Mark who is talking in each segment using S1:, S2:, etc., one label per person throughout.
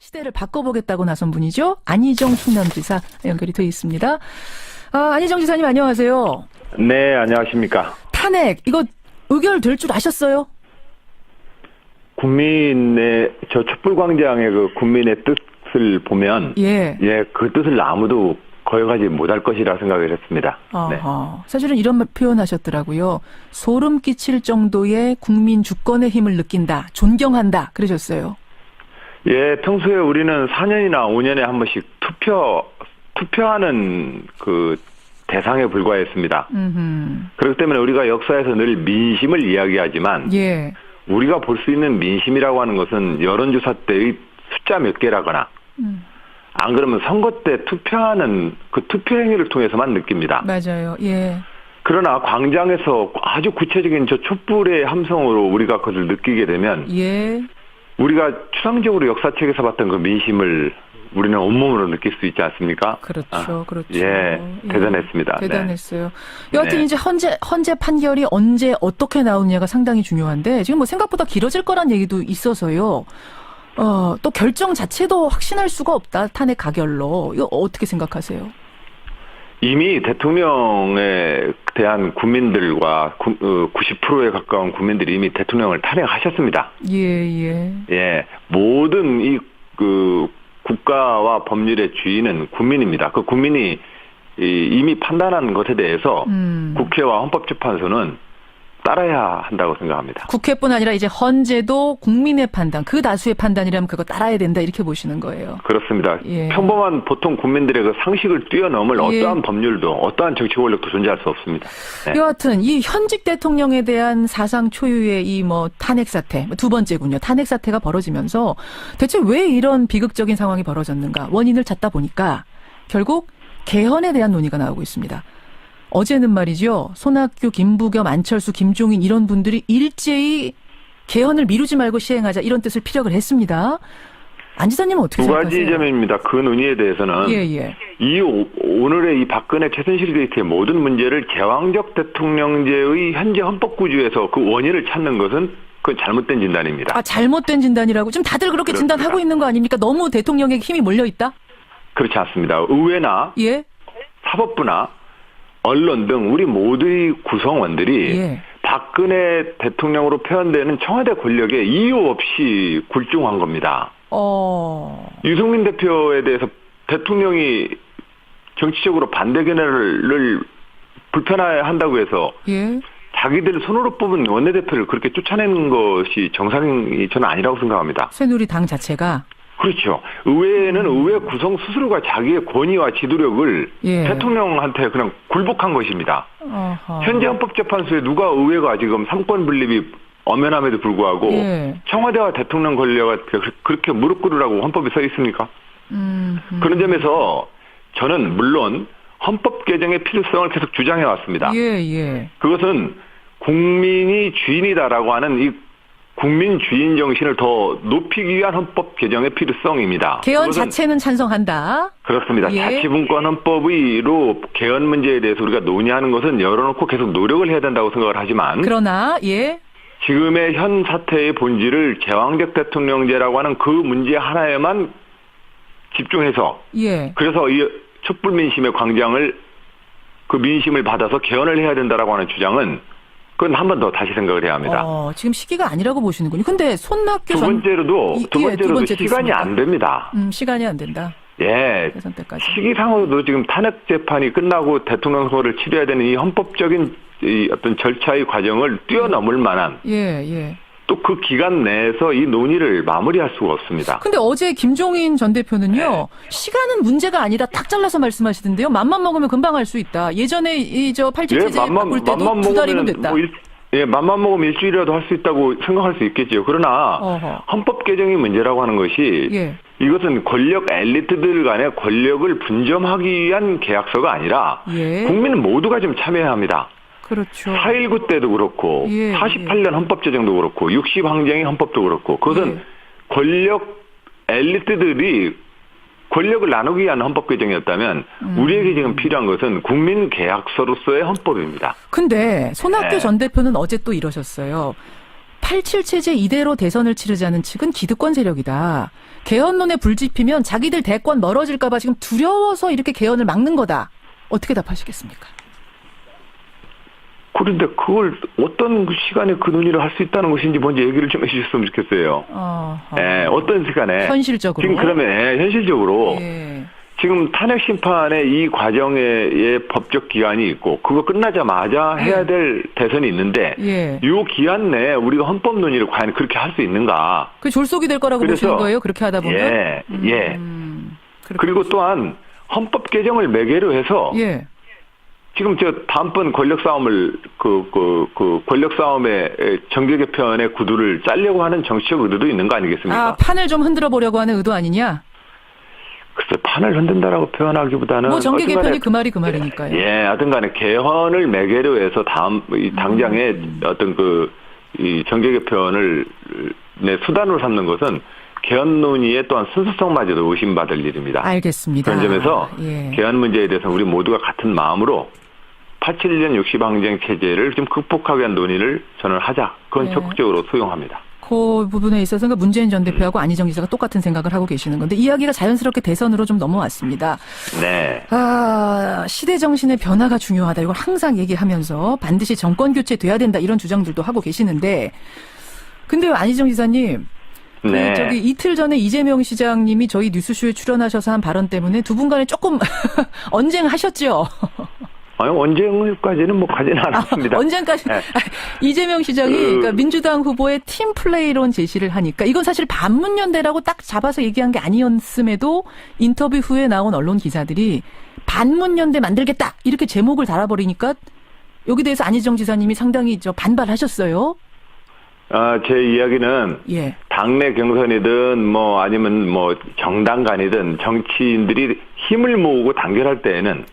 S1: 시대를 바꿔보겠다고 나선 분이죠. 안희정 충남지사 연결이 돼 있습니다. 안희정 지사님 안녕하세요.
S2: 네, 안녕하십니까.
S1: 탄핵 이거 의결될 줄 아셨어요?
S2: 국민의 저 촛불광장의 그 국민의 뜻을 보면 그 뜻을 아무도 거역하지 못할 것이라 생각을 했습니다. 네.
S1: 사실은 이런 표현하셨더라고요. 소름 끼칠 정도의 국민 주권의 힘을 느낀다, 존경한다 그러셨어요.
S2: 예, 평소에 우리는 4년이나 5년에 한 번씩 투표하는 그 대상에 불과했습니다. 그렇기 때문에 우리가 역사에서 늘 민심을 이야기하지만 우리가 볼 수 있는 민심이라고 하는 것은 여론조사 때의 숫자 몇 개라거나 안 그러면 선거 때 투표하는 그 투표 행위를 통해서만 느낍니다.
S1: 맞아요. 예.
S2: 그러나 광장에서 아주 구체적인 저 촛불의 함성으로 우리가 그것을 느끼게 되면 우리가 추상적으로 역사책에서 봤던 그 민심을 우리는 온몸으로 느낄 수 있지 않습니까?
S1: 그렇죠. 그렇죠.
S2: 대단했습니다.
S1: 대단했어요. 여하튼 이제 헌재 판결이 언제 어떻게 나오느냐가 상당히 중요한데 지금 뭐 생각보다 길어질 거란 얘기도 있어서요. 또 결정 자체도 확신할 수가 없다. 탄핵 가결로. 이거 어떻게 생각하세요?
S2: 이미 대통령에 대한 국민들과 90%에 가까운 국민들이 이미 대통령을 탄핵하셨습니다. 모든 이 국가와 법률의 주인은 국민입니다. 그 국민이 이미 판단한 것에 대해서 국회와 헌법재판소는 따라야 한다고 생각합니다.
S1: 국회뿐 아니라 이제 헌재도 국민의 판단, 그 다수의 판단이라면 그거 따라야 된다 이렇게 보시는 거예요.
S2: 그렇습니다. 평범한 보통 국민들의 그 상식을 뛰어넘을 어떠한 법률도 어떠한 정치 권력도 존재할 수 없습니다.
S1: 여하튼 이 현직 대통령에 대한 사상 초유의 이 탄핵 사태, 두 번째군요. 탄핵 사태가 벌어지면서 대체 왜 이런 비극적인 상황이 벌어졌는가 원인을 찾다 보니까 결국 개헌에 대한 논의가 나오고 있습니다. 어제는 말이죠. 손학규, 김부겸, 안철수, 김종인 이런 분들이 일제히 개헌을 미루지 말고 시행하자 이런 뜻을 피력을 했습니다. 안 지사님은 어떻게 생각하세요?
S2: 두 가지 점입니다. 그 논의에 대해서는 오늘의 이 박근혜 최순실 게이트의 모든 문제를 제왕적 대통령제의 현재 헌법구조에서 그 원인을 찾는 것은 그건 잘못된 진단입니다.
S1: 잘못된 진단이라고? 지금 다들 그렇게
S2: 그렇습니다.
S1: 진단하고 있는 거 아닙니까? 너무 대통령에게 힘이 몰려있다?
S2: 그렇지 않습니다. 의회나 사법부나 언론 등 우리 모두의 구성원들이 박근혜 대통령으로 표현되는 청와대 권력에 이유 없이 굴중한 겁니다. 유승민 대표에 대해서 대통령이 정치적으로 반대 견해를 불편해한다고 해서 자기들 손으로 뽑은 원내대표를 그렇게 쫓아내는 것이 정상이 저는 아니라고 생각합니다.
S1: 새누리당 자체가?
S2: 그렇죠. 의회는 의회 구성 스스로가 자기의 권위와 지도력을 대통령한테 그냥 굴복한 것입니다. 현재 헌법재판소에 누가 의회가 지금 삼권 분립이 엄연함에도 불구하고 청와대와 대통령 권력을 그렇게 무릎 꿇으라고 헌법에 써 있습니까? 그런 점에서 저는 물론 헌법 개정의 필요성을 계속 주장해 왔습니다. 그것은 국민이 주인이다라고 하는 이 국민 주인 정신을 더 높이기 위한 헌법 개정의 필요성입니다.
S1: 개헌 자체는 찬성한다.
S2: 그렇습니다. 자치분권 헌법의로 개헌 문제에 대해서 우리가 논의하는 것은 열어놓고 계속 노력을 해야 된다고 생각을 하지만
S1: 그러나
S2: 지금의 현 사태의 본질을 제왕적 대통령제라고 하는 그 문제 하나에만 집중해서 그래서 이 촛불 민심의 광장을 그 민심을 받아서 개헌을 해야 된다라고 하는 주장은 그건 한 번 더 다시 생각을 해야 합니다.
S1: 지금 시기가 아니라고 보시는군요. 근데 손학규
S2: 두 번째로도 시간이 안 됩니다.
S1: 시간이 안 된다. 대선 때까지.
S2: 시기상으로도 지금 탄핵 재판이 끝나고 대통령 선거를 치러야 되는 이 헌법적인 이 어떤 절차의 과정을 뛰어넘을 만한 또 그 기간 내에서 이 논의를 마무리할 수가 없습니다.
S1: 근데 어제 김종인 전 대표는요. 시간은 문제가 아니다. 딱 잘라서 말씀하시던데요. 맘만 먹으면 금방 할 수 있다. 예전에 87체제 바꿀 때도 2달이면 됐다.
S2: 맘만 먹으면 일주일이라도 할 수 있다고 생각할 수 있겠죠. 그러나 헌법 개정이 문제라고 하는 것이 이것은 권력 엘리트들 간의 권력을 분점하기 위한 계약서가 아니라 국민 모두가 좀 참여해야 합니다.
S1: 그렇죠.
S2: 4.19 때도 그렇고 48년 헌법 제정도 그렇고 60항쟁의 헌법도 그렇고 그것은 권력 엘리트들이 권력을 나누기 위한 헌법 개정이었다면 우리에게 지금 필요한 것은 국민 계약서로서의 헌법입니다.
S1: 근데 손학규 전 대표는 어제 또 이러셨어요. 87 체제 이대로 대선을 치르자는 측은 기득권 세력이다. 개헌론에 불 지피면 자기들 대권 멀어질까 봐 지금 두려워서 이렇게 개헌을 막는 거다. 어떻게 답하시겠습니까?
S2: 그런데 그걸 어떤 시간에 그 논의를 할 수 있다는 것인지 먼저 얘기를 좀 해주셨으면 좋겠어요. 어떤 시간에.
S1: 현실적으로.
S2: 지금 그러면 현실적으로 지금 탄핵 심판의 이 과정의 법적 기한이 있고 그거 끝나자마자 해야 될 대선이 있는데 이 기한 내에 우리가 헌법 논의를 과연 그렇게 할 수 있는가.
S1: 그 졸속이 될 거라고 보시는 거예요? 그렇게 하다 보면?
S2: 그리고 또한 헌법 개정을 매개로 해서 지금 다음번 권력 싸움을 권력 싸움의 정계 개편의 구두를 짜려고 하는 정치적 의도도 있는 거 아니겠습니까?
S1: 판을 좀 흔들어 보려고 하는 의도 아니냐?
S2: 글쎄, 판을 흔든다라고 표현하기보다는
S1: 뭐 정계 개편이 그 말이니까요.
S2: 하여튼간에 개헌을 매개로 해서 당장에 어떤 이 정계 개편을 수단으로 삼는 것은 개헌 논의의 또한 순수성마저도 의심받을 일입니다.
S1: 알겠습니다.
S2: 그런 점에서 개헌 문제에 대해서 우리 모두가 같은 마음으로 87년 60항쟁 체제를 좀 극복하기 위한 논의를 저는 하자. 그건 적극적으로 수용합니다.
S1: 그 부분에 있어서 문재인 전 대표하고 안희정 지사가 똑같은 생각을 하고 계시는 건데 이야기가 자연스럽게 대선으로 좀 넘어왔습니다. 시대 정신의 변화가 중요하다. 이걸 항상 얘기하면서 반드시 정권 교체돼야 된다. 이런 주장들도 하고 계시는데 근데 안희정 지사님 이틀 전에 이재명 시장님이 저희 뉴스쇼에 출연하셔서 한 발언 때문에 두 분 간에 조금 언쟁하셨죠?
S2: 아니, 언쟁까지는 가지는 않았습니다.
S1: 언쟁까지. 이재명 시장이 그러니까 민주당 후보의 팀 플레이론 제시를 하니까 이건 사실 반문연대라고 딱 잡아서 얘기한 게 아니었음에도 인터뷰 후에 나온 언론 기사들이 반문연대 만들겠다 이렇게 제목을 달아버리니까 여기 대해서 안희정 지사님이 상당히 반발하셨어요.
S2: 제 이야기는 당내 경선이든 아니면 정당 간이든 정치인들이 힘을 모으고 단결할 때에는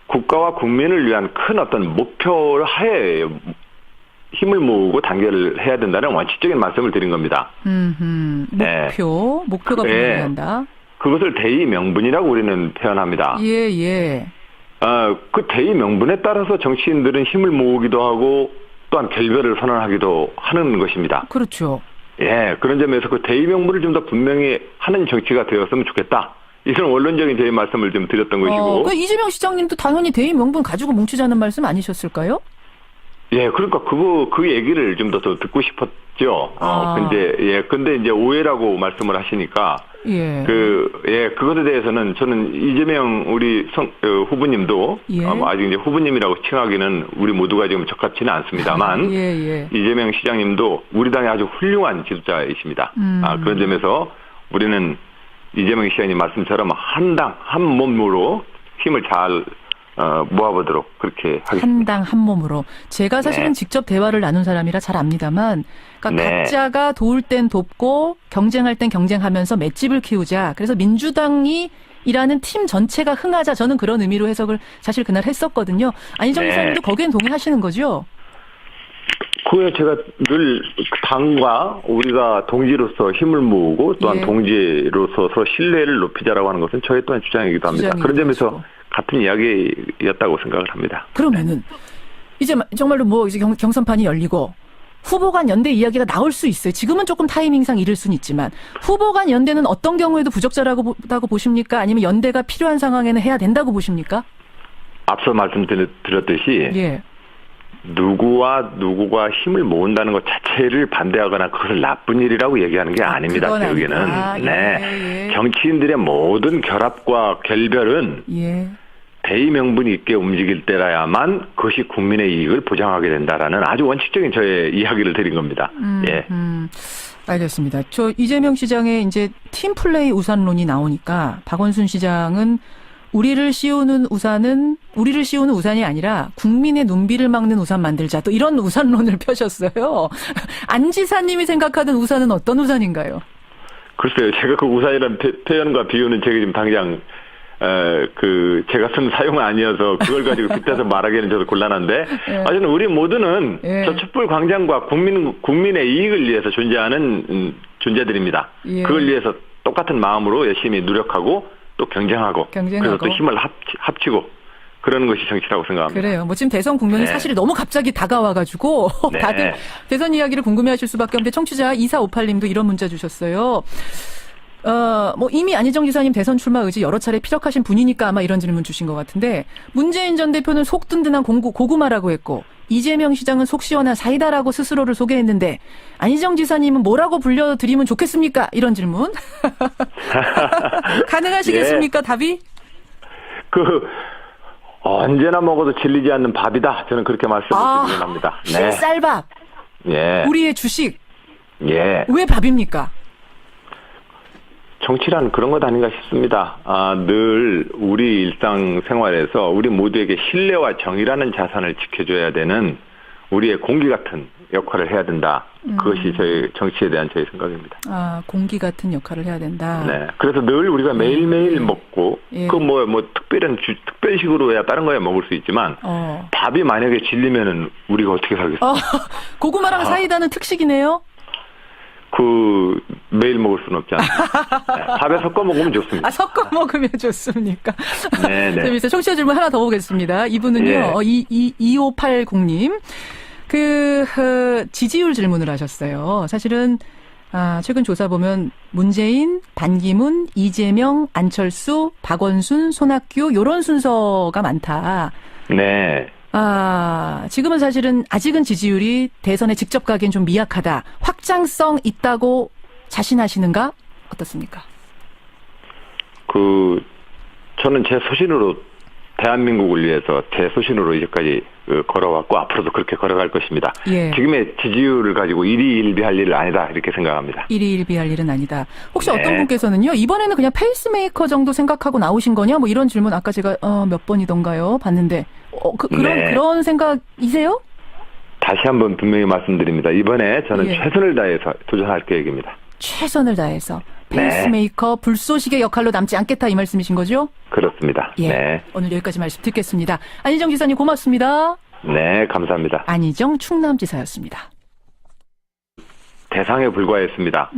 S2: 국가와 국민을 위한 큰 어떤 목표를 하에 힘을 모으고 단결을 해야 된다는 원칙적인 말씀을 드린 겁니다.
S1: 목표가 분명한다.
S2: 그것을 대의 명분이라고 우리는 표현합니다. 그 대의 명분에 따라서 정치인들은 힘을 모으기도 하고 또한 결별을 선언하기도 하는 것입니다.
S1: 그렇죠.
S2: 그런 점에서 그 대의 명분을 좀 더 분명히 하는 정치가 되었으면 좋겠다. 이런 원론적인 제 말씀을 좀 드렸던 것이고.
S1: 이재명 시장님도 당연히 대의 명분 가지고 뭉치자는 말씀 아니셨을까요?
S2: 그러니까 그 얘기를 좀 더 듣고 싶었죠. 근데 이제 오해라고 말씀을 하시니까. 그것에 대해서는 저는 이재명 우리 후보님도 아직 이제 후보님이라고 칭하기는 우리 모두가 지금 적합치는 않습니다만. 이재명 시장님도 우리 당의 아주 훌륭한 지도자이십니다. 그런 점에서 우리는 이재명 시장님 말씀처럼 한 당 한 몸으로 힘을 잘 모아보도록 그렇게 하겠습니다.
S1: 한 당 한 몸으로. 제가 사실은 직접 대화를 나눈 사람이라 잘 압니다만 그러니까 각자가 도울 땐 돕고 경쟁할 땐 경쟁하면서 맷집을 키우자. 그래서 민주당이 일하는 팀 전체가 흥하자. 저는 그런 의미로 해석을 사실 그날 했었거든요. 안희정 지사님도 거기엔 동의하시는 거죠?
S2: 그거야 제가 늘 당과 우리가 동지로서 힘을 모으고 또한 동지로서 서로 신뢰를 높이자라고 하는 것은 저의 또한 주장이기도 합니다. 그런 점에서 같은 이야기였다고 생각을 합니다.
S1: 그러면은 이제 정말로 이제 경선판이 열리고 후보 간 연대 이야기가 나올 수 있어요. 지금은 조금 타이밍상 이를 수는 있지만 후보 간 연대는 어떤 경우에도 부적절하다고 보십니까? 아니면 연대가 필요한 상황에는 해야 된다고 보십니까?
S2: 앞서 말씀드렸듯이 누구와 누구가 힘을 모은다는 것 자체를 반대하거나 그것을 나쁜 일이라고 얘기하는 게 아닙니다. 제 의견은. 정치인들의 모든 결합과 결별은 대의 명분이 있게 움직일 때라야만 그것이 국민의 이익을 보장하게 된다라는 아주 원칙적인 저의 이야기를 드린 겁니다.
S1: 알겠습니다. 이재명 시장의 이제 팀플레이 우산론이 나오니까 박원순 시장은 우리를 씌우는 우산이 아니라 국민의 눈비를 막는 우산 만들자. 또 이런 우산론을 펴셨어요. 안 지사님이 생각하는 우산은 어떤 우산인가요?
S2: 글쎄요. 제가 그 우산이라는 표현과 비유는 제가 지금 당장 제가 쓴 사용은 아니어서 그걸 가지고 빗대서 말하기에는 저도 곤란한데 어쨌든 우리 모두는 저 촛불 광장과 국민의 이익을 위해서 존재하는 존재들입니다. 그걸 위해서 똑같은 마음으로 열심히 노력하고 또 경쟁하고 그래서 또 힘을 합치고 그런 것이 정치라고 생각합니다.
S1: 그래요. 뭐 지금 대선 국면이
S2: 네.
S1: 사실 너무 갑자기 다가와가지고
S2: 네.
S1: 다들 대선 이야기를 궁금해하실 수밖에 없는데 청취자 2458님도 이런 문자 주셨어요. 뭐 이미 안희정 지사님 대선 출마 의지 여러 차례 피력하신 분이니까 아마 이런 질문 주신 것 같은데 문재인 전 대표는 속 든든한 고구마라고 했고 이재명 시장은 속 시원한 사이다라고 스스로를 소개했는데 안희정 지사님은 뭐라고 불려드리면 좋겠습니까? 이런 질문. 가능하시겠습니까?
S2: 예.
S1: 답이?
S2: 언제나 먹어도 질리지 않는 밥이다. 저는 그렇게 말씀드리긴 합니다. 네.
S1: 쌀밥.
S2: 예.
S1: 우리의 주식.
S2: 예.
S1: 왜 밥입니까?
S2: 정치란 그런 것 아닌가 싶습니다. 늘 우리 일상생활에서 우리 모두에게 신뢰와 정의라는 자산을 지켜줘야 되는 우리의 공기 같은 역할을 해야 된다. 그것이 저희 정치에 대한 저희 생각입니다.
S1: 공기 같은 역할을 해야 된다.
S2: 네. 그래서 늘 우리가 매일매일 먹고, 특별식으로 해야 다른 거야 먹을 수 있지만, 밥이 만약에 질리면은 우리가 어떻게 살겠습니까?
S1: 고구마랑 사이다는 특식이네요?
S2: 매일 먹을 수는 없지 않습니까? 네, 밥에 섞어 먹으면 좋습니다.
S1: 섞어 먹으면 좋습니까?
S2: 네네.
S1: 재밌어요. 청취자 질문 하나 더 보겠습니다. 이분은요,
S2: 예.
S1: 2580님. 지지율 질문을 하셨어요. 사실은, 최근 조사 보면 문재인, 반기문, 이재명, 안철수, 박원순, 손학규, 요런 순서가 많다.
S2: 네.
S1: 지금은 사실은 아직은 지지율이 대선에 직접 가기엔 좀 미약하다. 확장성 있다고 자신하시는가? 어떻습니까?
S2: 저는 제 소신으로 대한민국을 위해서 제 소신으로 이제까지 걸어왔고 앞으로도 그렇게 걸어갈 것입니다.
S1: 예.
S2: 지금의 지지율을 가지고 일희일비할 일은 아니다 이렇게 생각합니다.
S1: 일희일비할 일은 아니다. 혹시
S2: 네.
S1: 어떤 분께서는요. 이번에는 그냥 페이스메이커 정도 생각하고 나오신 거냐? 뭐 이런 질문 아까 제가 몇 번이던가요? 봤는데 그런 생각이세요?
S2: 다시 한번 분명히 말씀드립니다. 이번에 저는
S1: 예.
S2: 최선을 다해서 도전할 계획입니다.
S1: 최선을 다해서 페이스메이커 불쏘시개 역할로 남지 않겠다 이 말씀이신 거죠?
S2: 그렇습니다.
S1: 예.
S2: 네.
S1: 오늘 여기까지 말씀 듣겠습니다. 안희정 지사님 고맙습니다.
S2: 네, 감사합니다.
S1: 안희정 충남지사였습니다.
S2: 대상에 불과했습니다.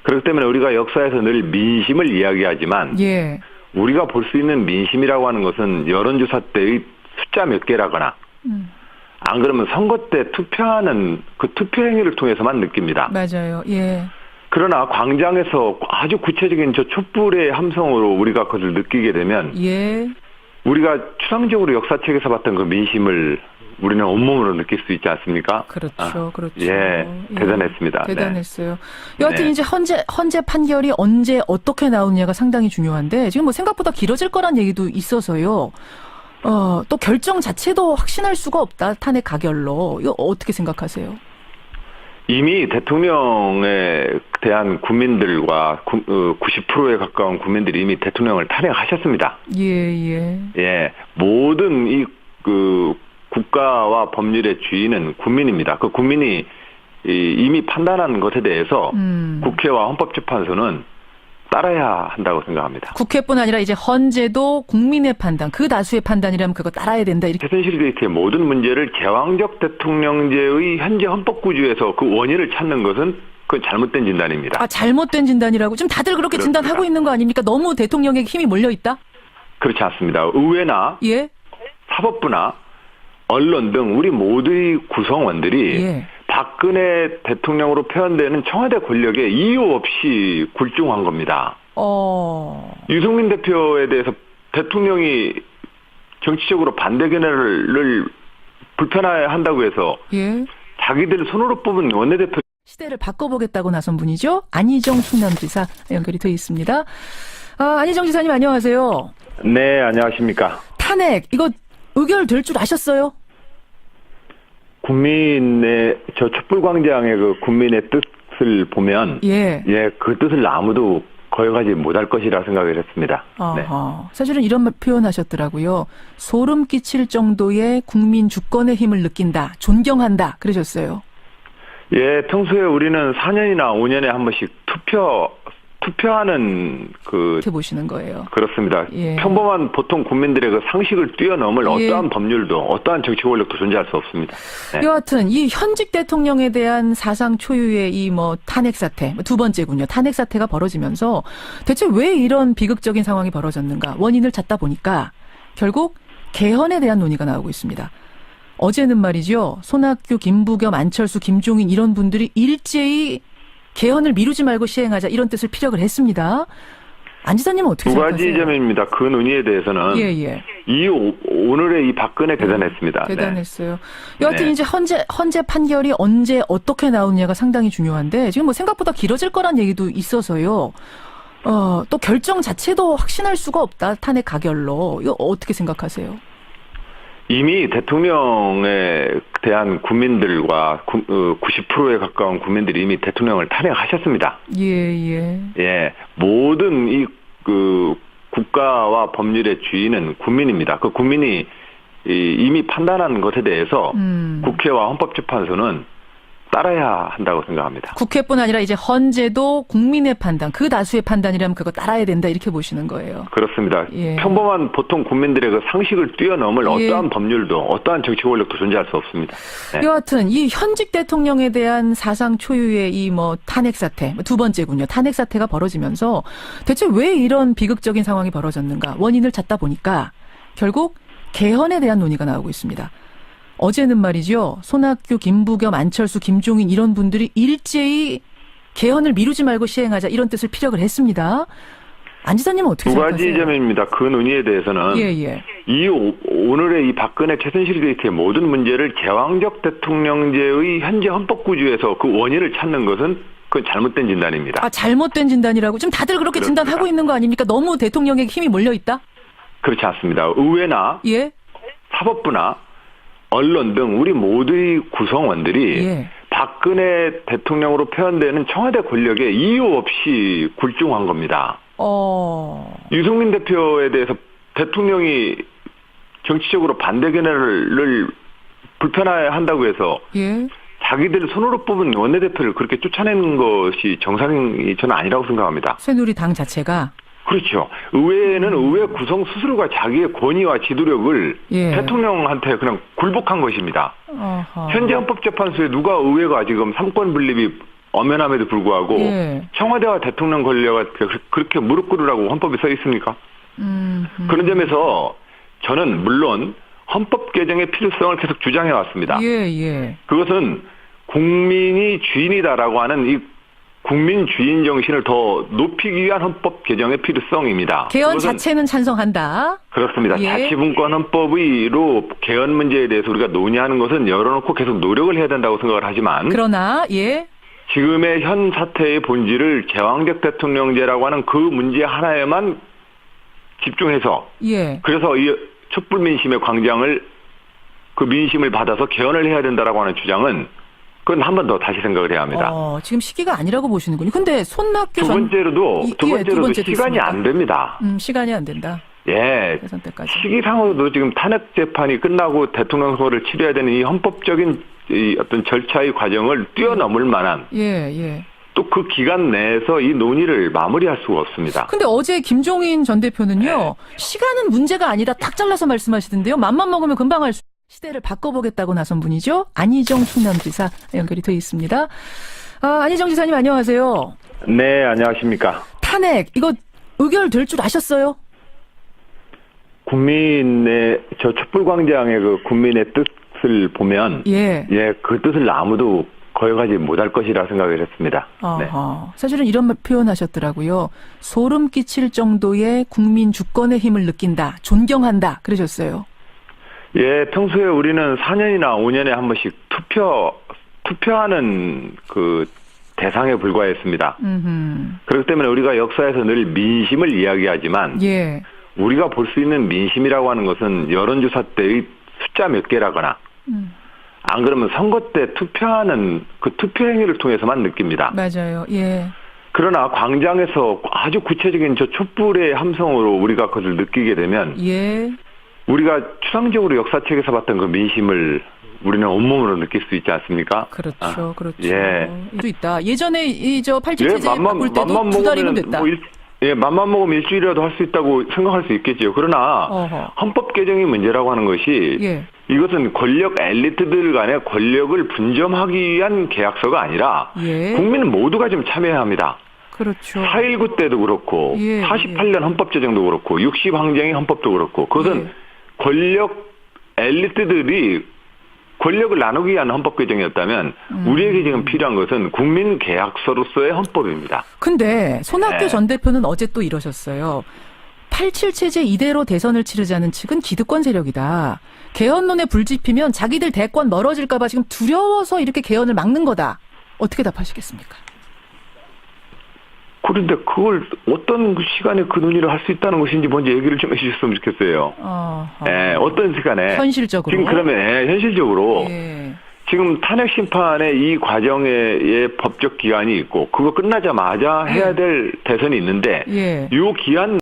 S2: 그렇기 때문에 우리가 역사에서 늘 민심을 이야기하지만
S1: 예.
S2: 우리가 볼 수 있는 민심이라고 하는 것은 여론조사 때의 숫자 몇 개라거나 안 그러면 선거 때 투표하는 그 투표 행위를 통해서만 느낍니다.
S1: 맞아요. 예.
S2: 그러나 광장에서 아주 구체적인 저 촛불의 함성으로 우리가 그것을 느끼게 되면
S1: 예.
S2: 우리가 추상적으로 역사책에서 봤던 그 민심을 우리는 온몸으로 느낄 수 있지 않습니까?
S1: 그렇죠. 그렇죠.
S2: 예, 대단했습니다.
S1: 대단했어요. 여하튼 이제 헌재 판결이 언제 어떻게 나오느냐가 상당히 중요한데 지금 뭐 생각보다 길어질 거란 얘기도 있어서요. 또 결정 자체도 확신할 수가 없다. 탄핵 가결로. 이거 어떻게 생각하세요?
S2: 이미 대통령에 대한 국민들과 90%에 가까운 국민들이 이미 대통령을 탄핵하셨습니다. 예. 모든 국가와 법률의 주인은 국민입니다. 그 국민이 이미 판단한 것에 대해서 국회와 헌법재판소는 따라야 한다고 생각합니다.
S1: 국회뿐 아니라 이제 헌재도 국민의 판단, 그 다수의 판단이라면 그거 따라야 된다. 이렇게.
S2: 최순실게이트의 모든 문제를 제왕적 대통령제의 현재 헌법구조에서 그 원인을 찾는 것은 그건 잘못된 진단입니다.
S1: 잘못된 진단이라고? 지금 다들 그렇게
S2: 그렇습니다.
S1: 진단하고 있는 거 아닙니까? 너무 대통령에게 힘이 몰려있다?
S2: 그렇지 않습니다. 의회나
S1: 예?
S2: 사법부나 언론 등 우리 모두의 구성원들이
S1: 예.
S2: 박근혜 대통령으로 표현되는 청와대 권력에 이유 없이 굴중한 겁니다. 유승민 대표에 대해서 대통령이 정치적으로 반대 견해를 불편해한다고 해서
S1: 예.
S2: 자기들 손으로 뽑은 원내대표
S1: 시대를 바꿔보겠다고 나선 분이죠. 안희정 충남지사 연결이 돼 있습니다. 안희정 지사님 안녕하세요.
S2: 네, 안녕하십니까.
S1: 탄핵 이거 의결될 줄 아셨어요?
S2: 국민의 저 촛불광장의 그 국민의 뜻을 보면 그 뜻을 아무도 거역하지 못할 것이라 생각을 했습니다. 네.
S1: 사실은 이런 표현하셨더라고요. 소름 끼칠 정도의 국민 주권의 힘을 느낀다. 존경한다. 그러셨어요.
S2: 예, 평소에 우리는 4년이나 5년에 한 번씩 투표하는
S1: 어떻게 보시는 거예요?
S2: 그렇습니다.
S1: 예.
S2: 평범한 보통 국민들의 그 상식을 뛰어넘을 어떠한 법률도 어떠한 정치 권력도 존재할 수 없습니다. 네.
S1: 여하튼 이 현직 대통령에 대한 사상 초유의 이 탄핵 사태 두 번째군요. 탄핵 사태가 벌어지면서 대체 왜 이런 비극적인 상황이 벌어졌는가 원인을 찾다 보니까 결국 개헌에 대한 논의가 나오고 있습니다. 어제는 말이죠. 손학규, 김부겸, 안철수, 김종인 이런 분들이 일제히 개헌을 미루지 말고 시행하자 이런 뜻을 피력을 했습니다. 안 지사님은 어떻게 생각하세요?
S2: 두 가지 점입니다. 그 논의에 대해서는 오늘의 이 박근혜 대단했습니다.
S1: 대단했어요. 여하튼 이제 헌재 판결이 언제 어떻게 나오느냐가 상당히 중요한데 지금 뭐 생각보다 길어질 거란 얘기도 있어서요. 또 결정 자체도 확신할 수가 없다. 탄핵 가결로. 이거 어떻게 생각하세요?
S2: 이미 대통령에 대한 국민들과 90%에 가까운 국민들이 이미 대통령을 탄핵하셨습니다. 예. 모든 이 국가와 법률의 주인은 국민입니다. 그 국민이 이미 판단한 것에 대해서 국회와 헌법재판소는 따라야 한다고 생각합니다.
S1: 국회뿐 아니라 이제 헌재도 국민의 판단, 그 다수의 판단이라면 그거 따라야 된다 이렇게 보시는 거예요.
S2: 그렇습니다. 평범한 보통 국민들의 그 상식을 뛰어넘을 어떠한 법률도 어떠한 정치 권력도 존재할 수 없습니다. 네.
S1: 여하튼 이 현직 대통령에 대한 사상 초유의 이 탄핵 사태, 두 번째군요. 탄핵 사태가 벌어지면서 대체 왜 이런 비극적인 상황이 벌어졌는가 원인을 찾다 보니까 결국 개헌에 대한 논의가 나오고 있습니다. 어제는 말이죠. 손학규, 김부겸, 안철수, 김종인 이런 분들이 일제히 개헌을 미루지 말고 시행하자 이런 뜻을 피력을 했습니다. 안 지사님은 어떻게 생각하세요?
S2: 두 가지 점입니다. 그 논의에 대해서는 오늘의 이 박근혜 최순실 게이트의 모든 문제를 제왕적 대통령제의 현재 헌법 구조에서 그 원인을 찾는 것은 그건 잘못된 진단입니다.
S1: 잘못된 진단이라고? 지금 다들 그렇게
S2: 그렇습니다.
S1: 진단하고 있는 거 아닙니까? 너무 대통령에게 힘이 몰려 있다?
S2: 그렇지 않습니다. 의회나 사법부나 언론 등 우리 모두의 구성원들이 박근혜 대통령으로 표현되는 청와대 권력에 이유 없이 굴중한 겁니다. 유승민 대표에 대해서 대통령이 정치적으로 반대 견해를 불편해한다고 해서 자기들 손으로 뽑은 원내대표를 그렇게 쫓아내는 것이 정상이 저는 아니라고 생각합니다.
S1: 새누리당 자체가?
S2: 그렇죠. 의회는 의회 구성 스스로가 자기의 권위와 지도력을 대통령한테 그냥 굴복한 것입니다. 현재 헌법재판소에 누가 의회가 지금 삼권 분립이 엄연함에도 불구하고 청와대와 대통령 권력을 그렇게 무릎 꿇으라고 헌법에 써 있습니까? 그런 점에서 저는 물론 헌법 개정의 필요성을 계속 주장해 왔습니다. 그것은 국민이 주인이다라고 하는 이 국민 주인 정신을 더 높이기 위한 헌법 개정의 필요성입니다.
S1: 개헌 자체는 찬성한다.
S2: 그렇습니다. 자치분권 헌법의로 개헌 문제에 대해서 우리가 논의하는 것은 열어놓고 계속 노력을 해야 된다고 생각을 하지만
S1: 그러나
S2: 지금의 현 사태의 본질을 제왕적 대통령제라고 하는 그 문제 하나에만 집중해서 그래서 이 촛불 민심의 광장을 그 민심을 받아서 개헌을 해야 된다라고 하는 주장은 그건 한 번 더 다시 생각을 해야 합니다.
S1: 지금 시기가 아니라고 보시는군요. 근데 손학규
S2: 두 번째로도 시간이
S1: 있습니까?
S2: 안 됩니다.
S1: 시간이 안 된다.
S2: 대선 때까지. 시기상으로도 지금 탄핵 재판이 끝나고 대통령 선거를 치러야 되는 이 헌법적인 이 어떤 절차의 과정을 뛰어넘을 만한 또 그 기간 내에서 이 논의를 마무리할 수가 없습니다.
S1: 근데 어제 김종인 전 대표는요. 시간은 문제가 아니다. 탁 잘라서 말씀하시던데요. 맘만 먹으면 금방 할 수. 시대를 바꿔보겠다고 나선 분이죠. 안희정 충남지사 연결이 돼 있습니다. 안희정 지사님 안녕하세요.
S2: 네, 안녕하십니까.
S1: 탄핵 이거 의결될 줄 아셨어요?
S2: 국민의 저 촛불광장의 그 국민의 뜻을 보면 그 뜻을 아무도 거역하지 못할 것이라 생각을 했습니다.
S1: 사실은 이런 표현하셨더라고요. 소름 끼칠 정도의 국민 주권의 힘을 느낀다. 존경한다. 그러셨어요.
S2: 평소에 우리는 4년이나 5년에 한 번씩 투표하는 그 대상에 불과했습니다. 그렇기 때문에 우리가 역사에서 늘 민심을 이야기하지만 우리가 볼 수 있는 민심이라고 하는 것은 여론조사 때의 숫자 몇 개라거나 안 그러면 선거 때 투표하는 그 투표 행위를 통해서만 느낍니다.
S1: 맞아요.
S2: 그러나 광장에서 아주 구체적인 저 촛불의 함성으로 우리가 그것을 느끼게 되면 우리가 추상적으로 역사책에서 봤던 그 민심을 우리는 온몸으로 느낄 수 있지 않습니까?
S1: 그렇죠. 또 있다. 예전에 저 87 체제 바꿀 때도 두 달이면 됐다.
S2: 맘만 먹으면 일주일이라도 할 수 있다고 생각할 수 있겠죠. 그러나 헌법 개정의 문제라고 하는 것이 이것은 권력 엘리트들 간의 권력을 분점하기 위한 계약서가 아니라 국민 모두가 좀 참여해야 합니다.
S1: 그렇죠.
S2: 4.19 때도 그렇고 48년 헌법 제정도 그렇고 60 항쟁의 헌법도 그렇고 그것은 권력 엘리트들이 권력을 나누기 위한 헌법 개정이었다면 우리에게 지금 필요한 것은 국민 계약서로서의 헌법입니다.
S1: 근데 손학규 전 대표는 어제 또 이러셨어요. 87 체제 이대로 대선을 치르자는 측은 기득권 세력이다. 개헌론에 불 지피면 자기들 대권 멀어질까 봐 지금 두려워서 이렇게 개헌을 막는 거다. 어떻게 답하시겠습니까?
S2: 그런데 그걸 어떤 시간에 그 논의를 할 수 있다는 것인지 먼저 얘기를 좀 해주셨으면 좋겠어요. 어떤 시간에.
S1: 현실적으로.
S2: 지금 그러면 현실적으로 지금 탄핵 심판의 이 과정의 법적 기한이 있고 그거 끝나자마자 해야 될 대선이 있는데 이 기한